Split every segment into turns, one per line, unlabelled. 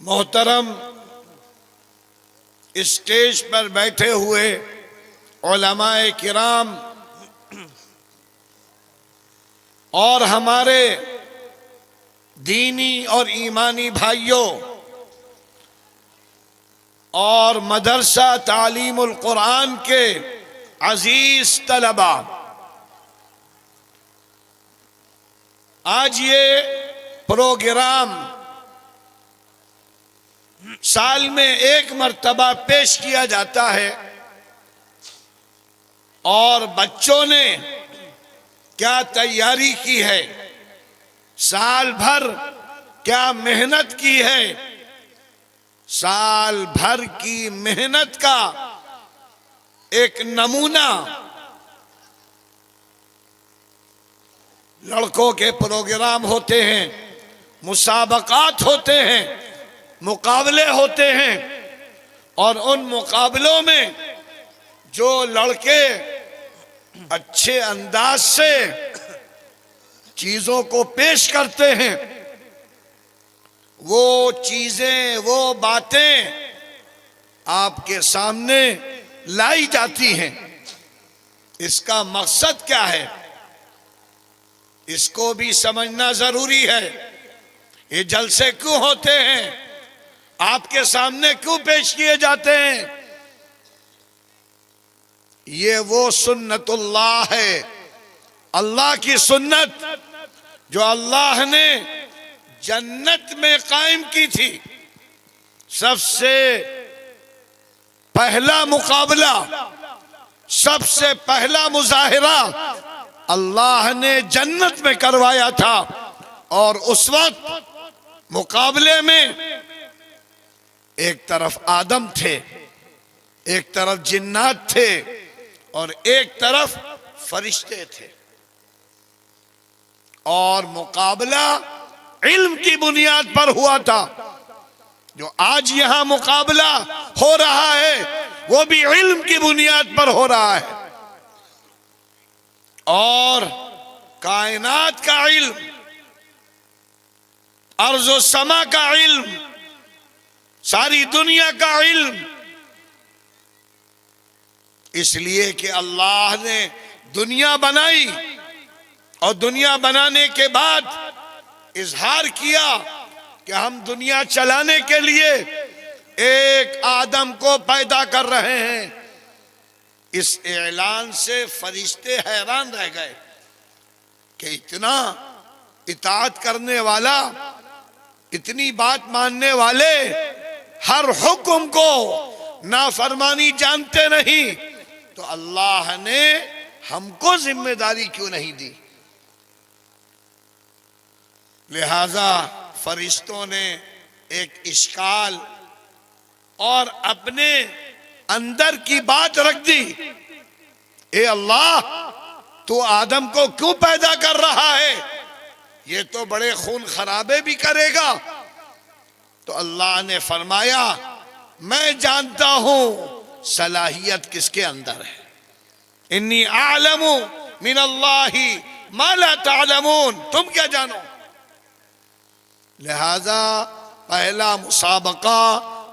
मोहतरम स्टेज पर बैठे हुए उलमाए किराम और हमारे दीनी और ईमानी भाइयों और मदरसा तालीमुल कुरान के अजीज तलबा, आज ये प्रोग्राम साल में एक मर्तबा पेश किया जाता है और बच्चों ने क्या तैयारी की है, साल भर क्या मेहनत की है, साल भर की मेहनत का एक नमूना लड़कों के प्रोग्राम होते हैं, मुसाबकात होते हैं, मुकाबले होते हैं और उन मुकाबलों में जो लड़के अच्छे अंदाज से चीजों को पेश करते हैं, वो चीजें, वो बातें आपके सामने लाई जाती हैं। इसका मकसद क्या है, इसको भी समझना जरूरी है। ये जलसे क्यों होते हैं, आपके सामने क्यों पेश किए जाते हैं? ये वो सुन्नतुल्लाह है, अल्लाह की सुन्नत जो अल्लाह ने जन्नत में कायम की थी। सबसे पहला मुकाबला, सबसे पहला मुजाहिरा अल्लाह ने जन्नत में करवाया था और उस वक्त मुकाबले में एक तरफ आदम थे, एक तरफ जिन्नात थे और एक तरफ फरिश्ते थे और मुकाबला इल्म की बुनियाद पर हुआ था। जो आज यहां मुकाबला हो रहा है वो भी इल्म की बुनियाद पर हो रहा है और कायनात का इल्म, अर्ज़ो समा का इल्म, सारी दुनिया का इल्म, इसलिए कि अल्लाह ने दुनिया बनाई और दुनिया बनाने के बाद इजहार किया कि हम दुनिया चलाने के लिए एक आदम को पैदा कर रहे हैं। इस ऐलान से फरिश्ते हैरान रह गए कि इतना इताअत करने वाला, इतनी बात मानने वाले हर हुक्म को नाफरमानी जानते नहीं, तो अल्लाह ने हमको जिम्मेदारी क्यों नहीं दी? लिहाजा फरिश्तों ने एक इश्काल और अपने अंदर की बात रख दी, ए अल्लाह, तू आदम को क्यों पैदा कर रहा है? ये तो बड़े खून खराबे भी करेगा। तो अल्लाह ने फरमाया, मैं जानता हूं सलाहियत किसके अंदर है। इन्नी आलमु मिनल्लाहि मा ला तालमून, तुम क्या जानो? लिहाजा पहला मुसाबका,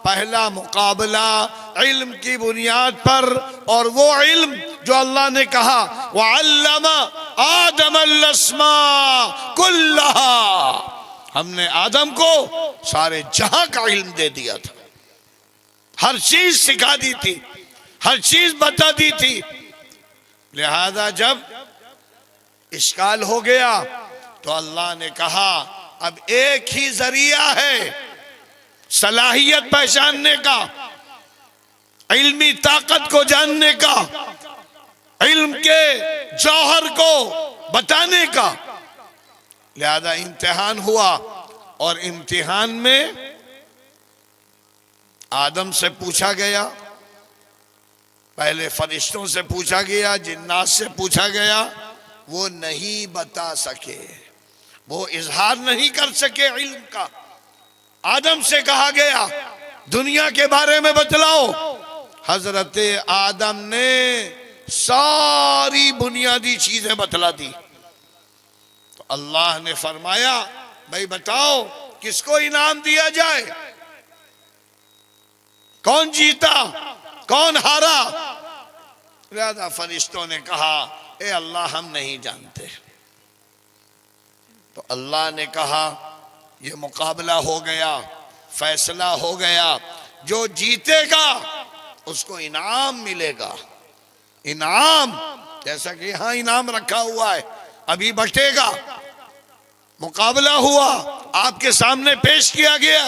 पहला मुकाबला इल्म की बुनियाद पर, और वो इल्म जो अल्लाह ने कहा वअल्लमा आदमल अस्मा कुल्लहा, हमने आदम को सारे जहां का इल्म दे दिया था, हर चीज सिखा दी थी, हर चीज बता दी थी। लिहाजा जब इश्काल हो गया तो अल्लाह ने कहा अब एक ही जरिया है सलाहियत पहचानने का, इल्मी ताकत को जानने का, इल्म के जौहर को बताने का। लिहाजा इम्तिहान हुआ, और इम्तिहान में आदम से पूछा गया, पहले फरिश्तों से पूछा गया, जिन्नात से पूछा गया, वो नहीं बता सके, वो इजहार नहीं कर सके इल्म का। आदम से कहा गया दुनिया के बारे में बतलाओ, हजरत आदम ने सारी बुनियादी चीजें बतला दी। तो अल्लाह ने फरमाया भाई बताओ किसको इनाम दिया जाए, कौन जीता कौन हारा। लिहाजा फरिश्तों ने कहा ए अल्लाह हम नहीं जानते। तो अल्लाह ने कहा ये मुकाबला हो गया, फैसला हो गया, जो जीतेगा उसको इनाम मिलेगा। इनाम जैसा कि यहां इनाम रखा हुआ है, अभी बटेगा। मुकाबला हुआ, आपके सामने पेश किया गया।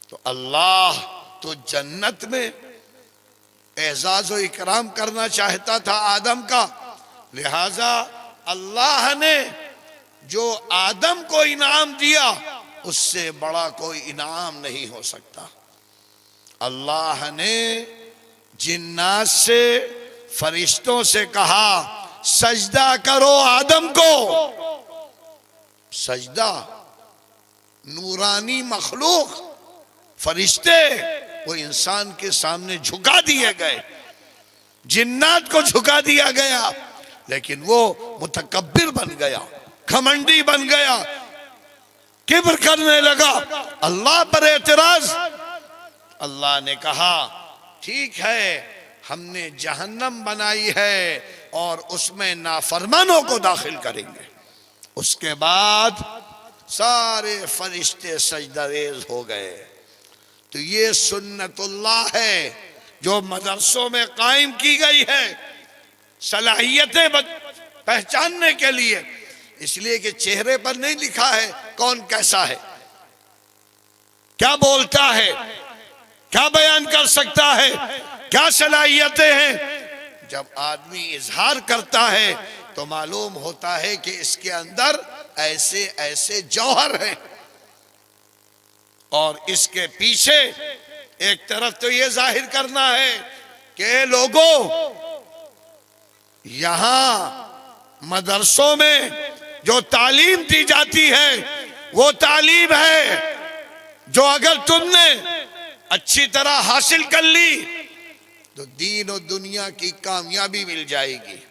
तो अल्लाह तो जन्नत में एजाज और इकराम करना चाहता था आदम का, लिहाजा अल्लाह ने जो आदम को इनाम दिया उससे बड़ा कोई इनाम नहीं हो सकता। अल्लाह ने जिन्नात से फरिश्तों से कहा सजदा करो आदम को। सजदा, नूरानी मखलूक फरिश्ते वो इंसान के सामने झुका दिए गए, जिन्नात को झुका दिया गया, लेकिन वो मुतकब्बिर बन गया, घमंडी बन गया, किब्र करने लगा, अल्लाह पर एतराज। अल्लाह ने कहा ठीक है हमने जहन्नम बनाई है और उसमें नाफरमानों को दाखिल करेंगे। उसके बाद सारे फरिश्ते सजदारेज हो गए। तो ये सुन्नतुल्लाह है जो मदरसों में कायम की गई है सलाहियतें पहचानने के लिए, इसलिए कि चेहरे पर नहीं लिखा है कौन कैसा है, क्या बोलता है, क्या बयान कर सकता है, क्या सलाहियतें हैं। जब आदमी इजहार करता है तो मालूम होता है कि इसके अंदर ऐसे ऐसे जौहर हैं। और इसके पीछे एक तरफ तो ये जाहिर करना है कि लोगों यहां मदरसों में जो तालीम दी जाती है वो तालीम है जो अगर तुमने अच्छी तरह हासिल कर ली तो दीन और दुनिया की कामयाबी मिल जाएगी।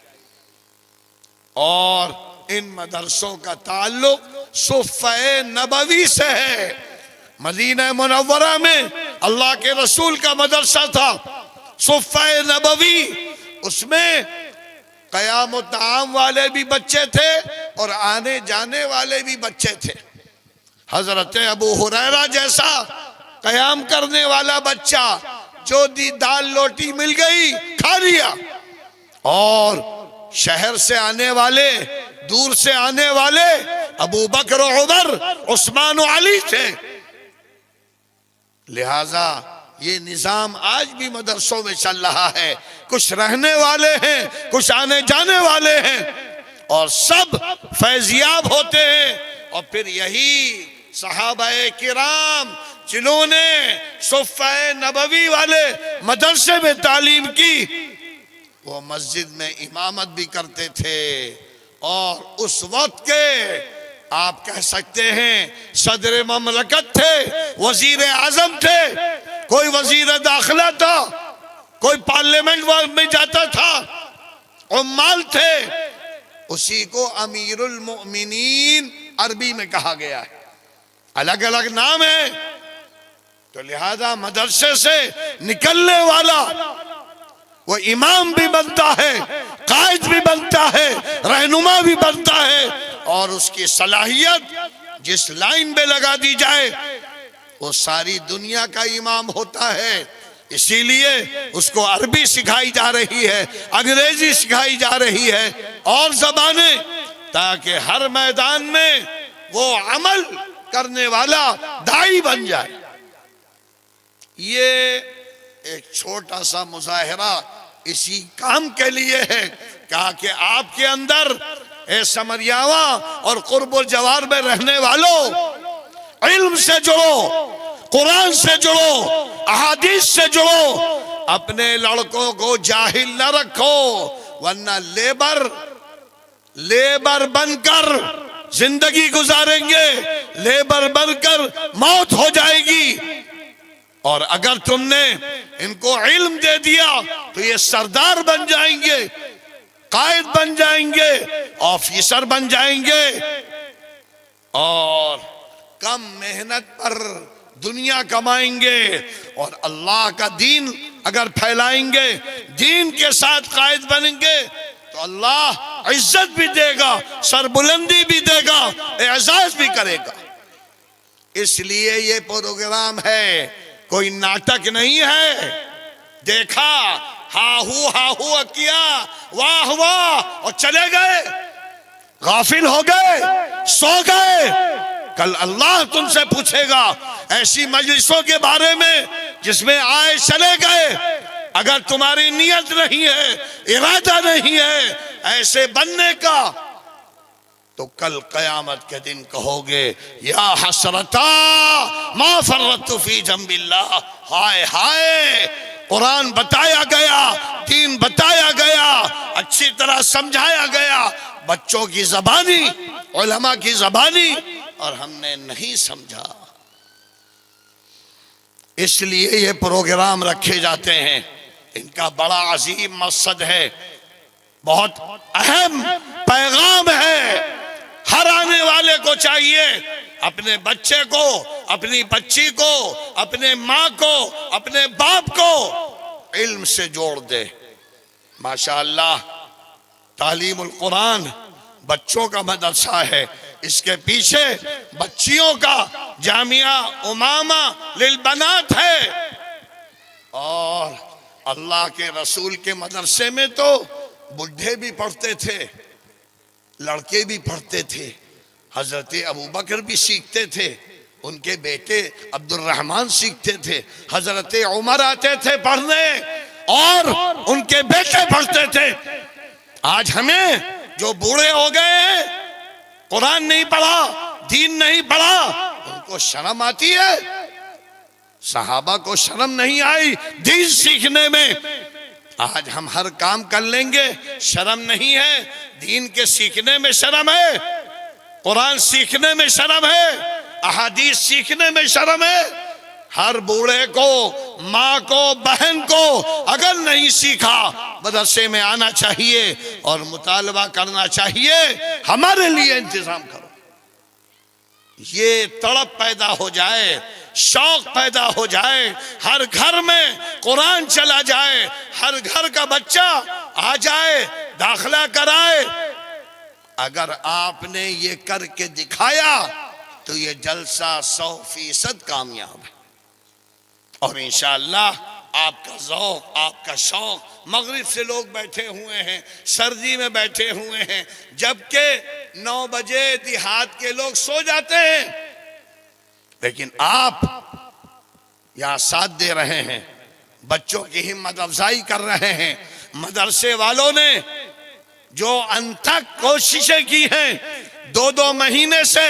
और इन मदरसों का ताल्लुक सुफ़े नबवी से है। मदीना मुनव्वरा में अल्लाह के रसूल का मदरसा था सुफ़े नबवी, उसमें क़याम ताम वाले भी बच्चे थे और आने जाने वाले भी बच्चे थे। हजरत अबू हुरैरा जैसा क़याम करने वाला बच्चा जो दी दाल रोटी मिल गई खा लिया, और शहर से आने वाले, दूर से आने वाले अबू बकर, उमर, उस्मान और अली थे। लिहाजा ये निजाम आज भी मदरसों में चल रहा है। कुछ रहने वाले हैं, कुछ आने जाने वाले हैं, और सब फैजियाब होते हैं। और फिर यही सहाबाए किराम जिन्होंने सुफ़े नबवी वाले मदरसे में तालीम की, वो मस्जिद में इमामत भी करते थे। और उस वक्त के आप कह सकते हैं सदर ममलकत थे, वजीर आजम थे, कोई वजीर दाखिला था, कोई पार्लियामेंट में जाता था, उम्माल थे, उसी को अमीरुल मोमिनीन अरबी में कहा गया है। अलग अलग नाम है, तो लिहाजा मदरसे से निकलने वाला वो इमाम भी बनता है, कायद भी बनता है, रहनुमा भी बनता है, और उसकी सलाहियत जिस लाइन में लगा दी जाए वो सारी दुनिया का इमाम होता है। इसीलिए उसको अरबी सिखाई जा रही है, अंग्रेजी सिखाई जा रही है और ज़बानें, ताकि हर मैदान में वो अमल करने वाला दाई बन जाए। ये एक छोटा सा मुजाहिरा इसी काम के लिए है, कहा कि आपके अंदर ए समरियावा और कुर्बुल जवार में रहने वालों, इल्म से जुड़ो, कुरान से जुड़ो, अहादीस से जुड़ो, अपने लड़कों को जाहिल न रखो, वरना लेबर बनकर जिंदगी गुजारेंगे, लेबर बनकर मौत हो जाएगी। और अगर तुमने इनको इल्म दे दिया तो ये सरदार बन जाएंगे, कायद बन जाएंगे, ऑफिसर बन जाएंगे, और कम मेहनत पर दुनिया कमाएंगे, और अल्लाह का दीन अगर फैलाएंगे, दीन के साथ कायद बनेंगे, तो अल्लाह इज्जत भी देगा, सरबुलंदी भी देगा, एजाज भी करेगा। इसलिए ये प्रोग्राम है, कोई नाटक नहीं है। देखा, हाहू किया, वाह वाह, और चले गए, गाफिल हो गए, सो गए। कल अल्लाह तुमसे पूछेगा ऐसी मजलिसों के बारे में जिसमें आए चले गए, अगर तुम्हारी नियत नहीं है, इरादा नहीं है ऐसे बनने का, तो कल कयामत के दिन कहोगे या हसरता मा फर्रतु फी जंबिल्लाह, हाय हाय। कुरान बताया गया, दीन बताया गया, अच्छी तरह समझाया गया, बच्चों की ज़बानी, उलमा की ज़बानी, और हमने नहीं समझा। इसलिए ये प्रोग्राम रखे जाते हैं, इनका बड़ा अजीम मकसद है, बहुत अहम पैगाम है। हर आने वाले को चाहिए अपने बच्चे को, अपनी बच्ची को, अपने माँ को, अपने बाप को इल्म से जोड़ दे। माशाअल्लाह, तालीमुल कुरान बच्चों का मदरसा है, इसके पीछे बच्चियों का जामिया उमामा लिल बनात है, और अल्लाह के रसूल के मदरसे में तो बुढ़े भी पढ़ते थे, लड़के भी पढ़ते थे, हजरत अबू बकर भी सीखते थे, उनके बेटे अब्दुल रहमान सीखते थे, हजरत उमर आते थे पढ़ने और उनके बेटे पढ़ते थे। आज हमें जो बूढ़े हो गए हैं, कुरान नहीं पढ़ा, दीन नहीं पढ़ा, उनको शर्म आती है। सहाबा को शर्म नहीं आई दीन सीखने में। आज हम हर काम कर लेंगे, शर्म नहीं है, दीन के सीखने में शर्म है, कुरान सीखने में शर्म है, अहादीस सीखने में शर्म है। हर बूढ़े को, माँ को, बहन को अगर नहीं सीखा, मदरसे में आना चाहिए और मुतालबा करना चाहिए, हमारे लिए इंतजाम करो। ये तड़प पैदा हो जाए, शौक पैदा हो जाए, हर घर में कुरान चला जाए, हर घर का बच्चा आ जाए, दाखिला कराए। अगर आपने ये करके दिखाया तो ये जलसा 100% कामयाब है, और इंशाअल्लाह आपका ज़ौक़, आपका शौक, मगरिब से लोग बैठे हुए हैं, सर्दी में बैठे हुए हैं, जबकि 9 बजे देहात के लोग सो जाते हैं, लेकिन आप यहाँ साथ दे रहे हैं, बच्चों की हिम्मत अफजाई कर रहे हैं। मदरसे वालों ने जो अनथक कोशिशें की हैं, 2-2 महीने से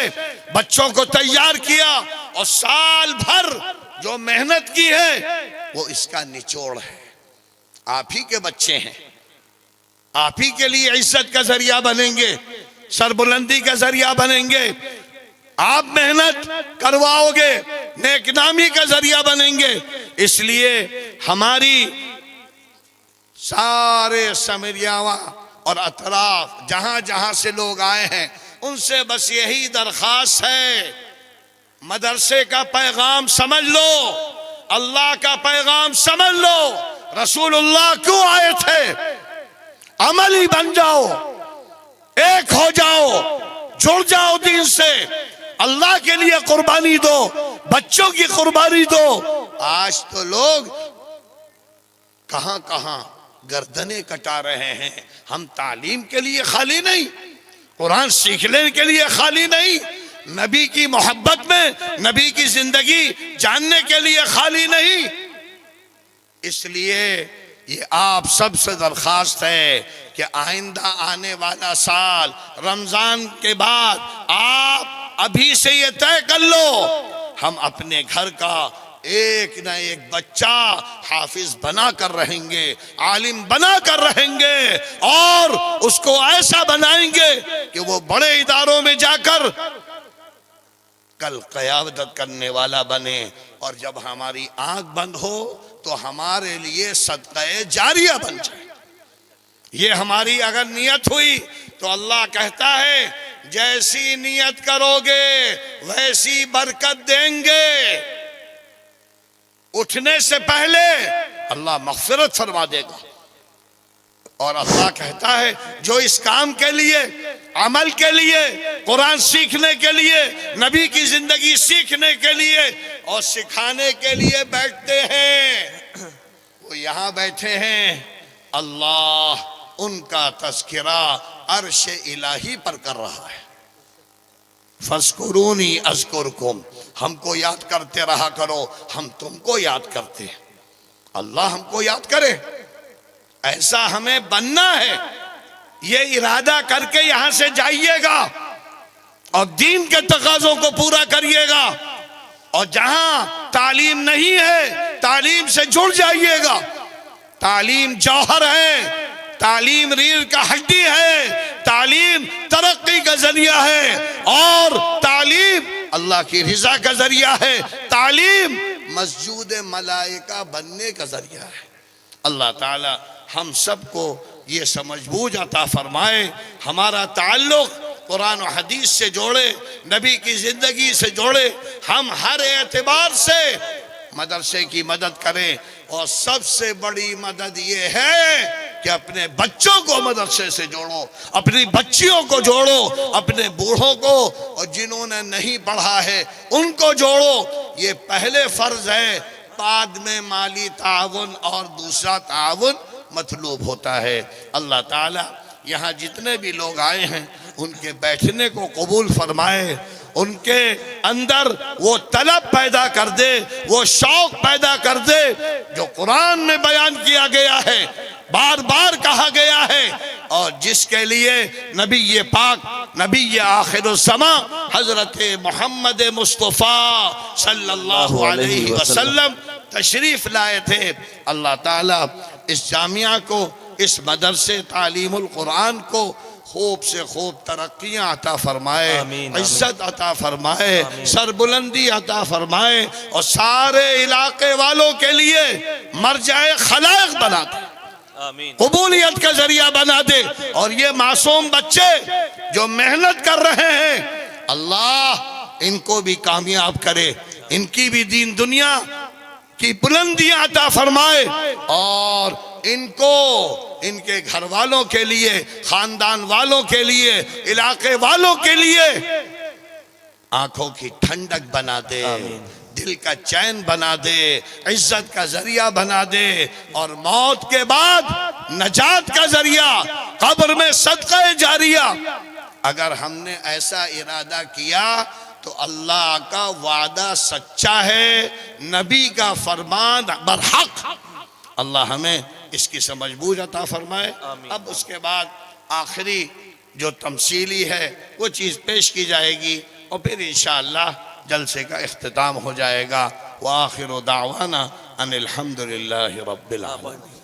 बच्चों को तैयार किया, और साल भर जो मेहनत की है वो इसका निचोड़ है। आप ही के बच्चे हैं, आप ही के लिए इज्जत का जरिया बनेंगे, सरबुलंदी का जरिया बनेंगे। आप मेहनत करवाओगे, नेकनामी का जरिया बनेंगे। इसलिए हमारी सारे समरियावा और अतराफ जहां जहां से लोग आए हैं, उनसे बस यही दरखास्त है मदरसे का पैगाम समझ लो, अल्लाह का पैगाम समझ लो। रसूलुल्लाह क्यों आए थे? अमली बन जाओ, एक हो जाओ, जुड़ जाओ दीन से, अल्लाह के लिए कुर्बानी दो, बच्चों की कुर्बानी दो। आज तो लोग कहां कहां गर्दनें कटा रहे हैं। हम तालीम के लिए खाली नहीं, कुरान सीखने के लिए खाली नहीं, नबी की मोहब्बत में, नबी की जिंदगी जानने के लिए खाली नहीं। इसलिए ये आप सबसे दरखास्त है कि आइंदा आने वाला साल रमजान के बाद आप अभी से ये तय कर लो, हम अपने घर का एक न एक बच्चा हाफिज बना कर रहेंगे, आलिम बना कर रहेंगे, और उसको ऐसा बनाएंगे कि वो बड़े इदारों में जाकर कल क़यादत करने वाला बने। और जब हमारी आंख बंद हो तो हमारे लिए सदक़े जारिया बन जाए। ये हमारी अगर नियत हुई तो अल्लाह कहता है जैसी नियत करोगे वैसी बरकत देंगे। उठने से पहले अल्लाह मग़फ़िरत फरमा देगा। और अल्लाह कहता है जो इस काम के लिए, अमल के लिए, कुरान सीखने के लिए, नबी की जिंदगी सीखने के लिए और सिखाने के लिए बैठते हैं, वो यहाँ बैठे हैं। अल्लाह उनका तज़किरा अर्श इलाही पर कर रहा है। फस्कुरूनी अज़कुरकुम, हमको याद करते रहा करो, हम तुमको याद करते हैं। अल्लाह हमको याद करे, ऐसा हमें बनना है। ये इरादा करके यहां से जाइएगा और दीन के तकाज़ों को पूरा करिएगा। और जहां तालीम नहीं है, तालीम से जुड़ जाइएगा। तालीम जौहर है, तालीम रीढ़ का हड्डी है, तालीम तरक्की का जरिया है, और तालीम अल्लाह की रिजा का जरिया है, तालीम मस्जूद मलाइका बनने का जरिया है। अल्लाह ताला हम सबको ये समझबूझ अता फरमाए, हमारा ताल्लुक़ कुरान और हदीस से जोड़े, नबी की ज़िंदगी से जोड़े, हम हर एतबार से मदरसे की मदद करें। और सबसे बड़ी मदद ये है कि अपने बच्चों को मदरसे से जोड़ो, अपनी बच्चियों को जोड़ो, अपने बूढ़ों को और जिन्होंने नहीं पढ़ा है उनको जोड़ो। ये पहले फ़र्ज है, बाद में माली ताउन और दूसरा ताउन मतलूब होता है। अल्लाह ताला यहाँ जितने भी लोग आए हैं उनके बैठने को कबूल फरमाए, उनके अंदर वो तलब पैदा कर दे, वो शौक पैदा कर दे जो कुरान में बयान किया गया है, बार बार कहा गया है, और जिसके लिए नबी ये पाक, नबी ये आखिरुज़्ज़मा हज़रत मोहम्मद मुस्तफ़ा सल्लल्लाहु अलैहि वसल्लम तशरीफ़ लाए थे। अल्लाह ताला इस जामिया को, इस मदरसे तालीमुल कुरान को खूब से खूब तरक्कियाँ अता फरमाए, इज्जत अता फरमाए, सरबुलंदी अता फरमाए, और सारे इलाके वालों के लिए मरजाए खलाइक बना दे, कबूलियत का जरिया बना दे। और ये मासूम बच्चे जो मेहनत कर रहे हैं, अल्लाह इनको भी कामयाब करे, इनकी भी दीन दुनिया की बुलंदियां अता फरमाए, और इनको, इनके घर वालों के लिए, खानदान वालों के लिए, इलाके वालों के लिए आंखों की ठंडक बना दे, दिल का चैन बना दे, इज्जत का जरिया बना दे, और मौत के बाद नजात का जरिया, कब्र में सदक़े जारिया। अगर हमने ऐसा इरादा किया तो अल्लाह का वादा सच्चा है, नबी का फरमान बरहक। अल्लाह हमें इसकी समझबूझ अता फरमाए। अब उसके बाद आखिरी जो तमसीली है वो चीज़ पेश की जाएगी, और फिर इंशाअल्लाह जलसे का इख्तिताम हो जाएगा। व आखिरु दावाना अनिल हम्दुलिल्लाहि रब्बिल आलमीन।